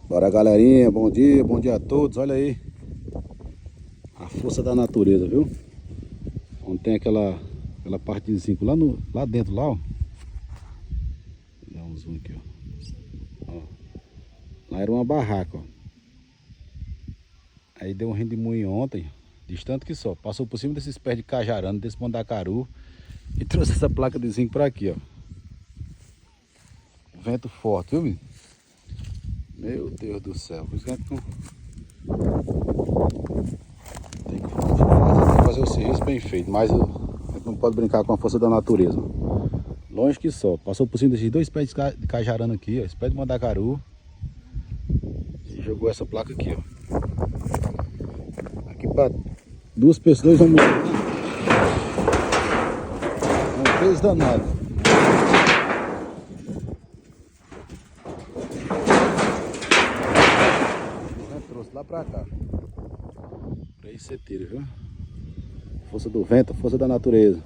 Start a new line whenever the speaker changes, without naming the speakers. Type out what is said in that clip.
Bora, galerinha, bom dia a todos. Olha aí a força da natureza, viu? Onde tem aquela parte de zinco lá dentro, lá, ó. Dá um zoom aqui, ó. Lá era uma barraca, ó. Aí deu um redemoinho ontem, distante que só. Passou por cima desses pés de cajarana, desse mandacaru, e trouxe essa placa de zinco pra aqui, ó. Vento forte, viu, menino? Meu Deus do céu. Por isso que a gente tem que fazer o serviço bem feito. Mas a gente não pode brincar com a força da natureza. Longe que só. Passou por cima desses dois pés de cajarana aqui, ó. Esse pé de mandacaru. E jogou essa placa aqui, ó. Aqui para duas pessoas, vamos. É um peso danado. Trouxe lá pra cá. Pra isso você tira, viu? Força do vento, força da natureza.